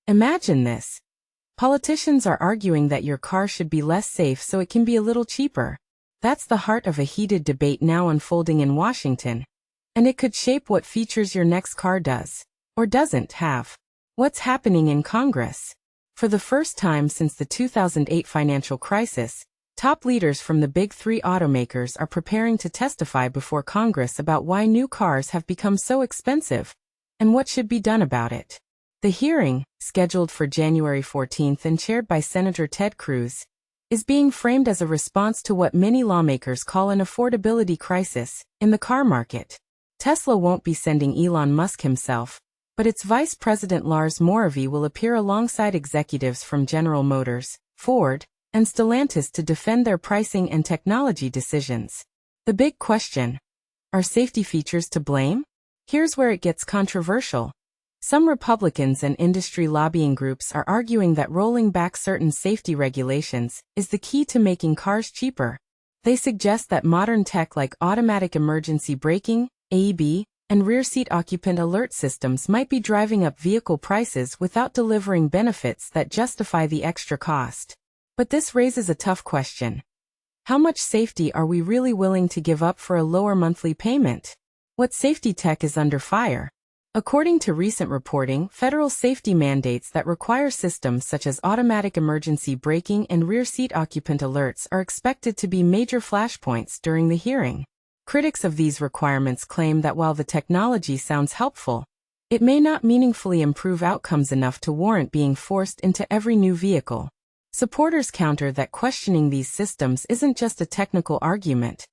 Imagine this. Politicians are arguing that your car should be less safe so it can be a little cheaper. That's the heart of a heated debate now unfolding in Washington. And it could shape what features your next car does, or doesn't have. What's happening in Congress? For the first time since the 2008 financial crisis, top leaders from the big three automakers are preparing to testify before Congress about why new cars have become so expensive, and what should be done about it. The hearing, scheduled for January 14th and chaired by Senator Ted Cruz, is being framed as a response to what many lawmakers call an affordability crisis in the car market. Tesla won't be sending Elon Musk himself, but its Vice President Lars Moravy will appear alongside executives from General Motors, Ford, and Stellantis to defend their pricing and technology decisions. The big question: are safety features to blame? Here's where it gets controversial. Some Republicans and industry lobbying groups are arguing that rolling back certain safety regulations is the key to making cars cheaper. They suggest that modern tech like automatic emergency braking, AEB, and rear seat occupant alert systems might be driving up vehicle prices without delivering benefits that justify the extra cost. But this raises a tough question. How much safety are we really willing to give up for a lower monthly payment? What safety tech is under fire? According to recent reporting, federal safety mandates that require systems such as automatic emergency braking and rear seat occupant alerts are expected to be major flashpoints during the hearing. Critics of these requirements claim that while the technology sounds helpful, it may not meaningfully improve outcomes enough to warrant being forced into every new vehicle. Supporters counter that questioning these systems isn't just a technical argument.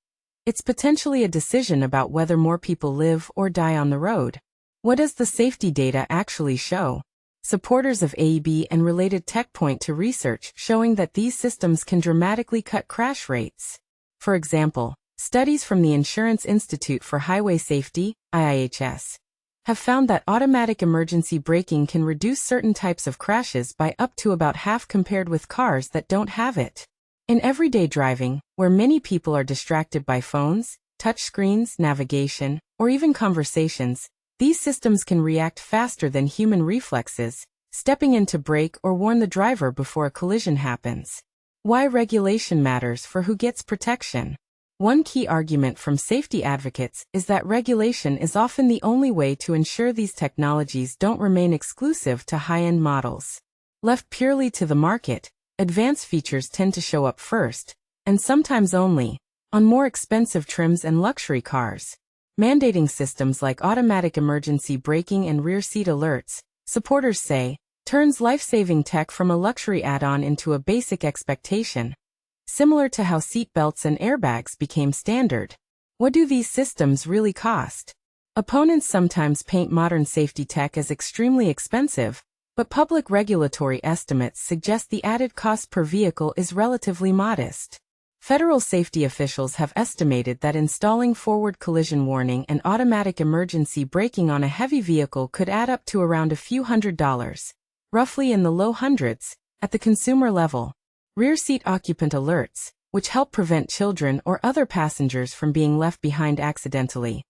It's potentially a decision about whether more people live or die on the road. What does the safety data actually show? Supporters of AEB and related tech point to research showing that these systems can dramatically cut crash rates. For example, studies from the Insurance Institute for Highway Safety, IIHS, have found that automatic emergency braking can reduce certain types of crashes by up to about half compared with cars that don't have it. In everyday driving, where many people are distracted by phones, touchscreens, navigation, or even conversations, these systems can react faster than human reflexes, stepping in to brake or warn the driver before a collision happens. Why regulation matters for who gets protection. One key argument from safety advocates is that regulation is often the only way to ensure these technologies don't remain exclusive to high-end models. Left purely to the market, advanced features tend to show up first, and sometimes only, on more expensive trims and luxury cars. Mandating systems like automatic emergency braking and rear seat alerts, supporters say, turns life-saving tech from a luxury add-on into a basic expectation. Similar to how seat belts and airbags became standard. What do these systems really cost? Opponents sometimes paint modern safety tech as extremely expensive, but public regulatory estimates suggest the added cost per vehicle is relatively modest. Federal safety officials have estimated that installing forward collision warning and automatic emergency braking on a heavy vehicle could add up to around a few $100s, roughly in the low hundreds, at the consumer level. Rear seat occupant alerts, which help prevent children or other passengers from being left behind accidentally,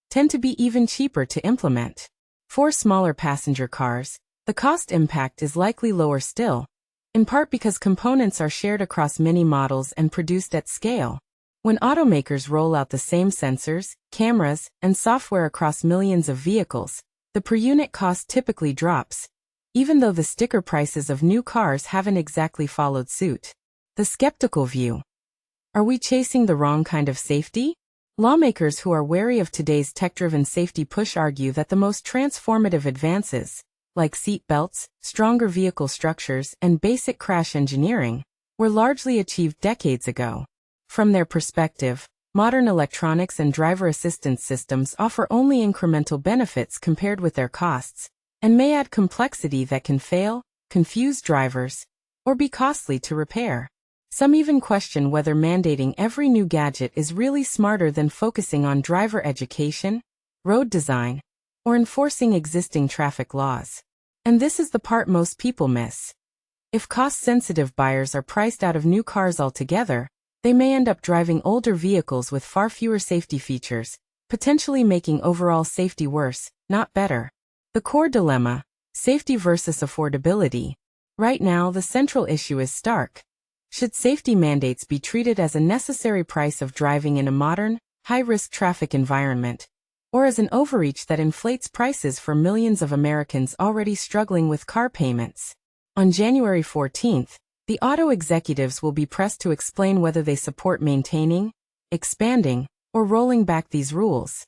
tend to be even cheaper to implement. For smaller passenger cars, the cost impact is likely lower still, in part because components are shared across many models and produced at scale. When automakers roll out the same sensors, cameras, and software across millions of vehicles, the per-unit cost typically drops, even though the sticker prices of new cars haven't exactly followed suit. The skeptical view. Are we chasing the wrong kind of safety? Lawmakers who are wary of today's tech-driven safety push argue that the most transformative advances, like seat belts, stronger vehicle structures, and basic crash engineering, were largely achieved decades ago. From their perspective, modern electronics and driver assistance systems offer only incremental benefits compared with their costs, and may add complexity that can fail, confuse drivers, or be costly to repair. Some even question whether mandating every new gadget is really smarter than focusing on driver education, road design, or enforcing existing traffic laws. And this is the part most people miss. If cost-sensitive buyers are priced out of new cars altogether, they may end up driving older vehicles with far fewer safety features, potentially making overall safety worse, not better. The core dilemma: Safety versus affordability. Right now, the central issue is stark. Should safety mandates be treated as a necessary price of driving in a modern, high-risk traffic environment, or as an overreach that inflates prices for millions of Americans already struggling with car payments? On January 14th, the auto executives will be pressed to explain whether they support maintaining, expanding, or rolling back these rules,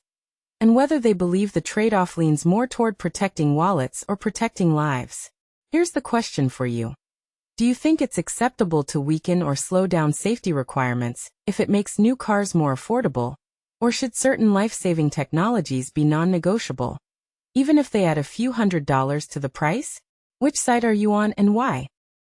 and whether they believe the trade-off leans more toward protecting wallets or protecting lives. Here's the question for you. Do you think it's acceptable to weaken or slow down safety requirements if it makes new cars more affordable? Or should certain life-saving technologies be non-negotiable, even if they add a few $100s to the price? Which side are you on and why?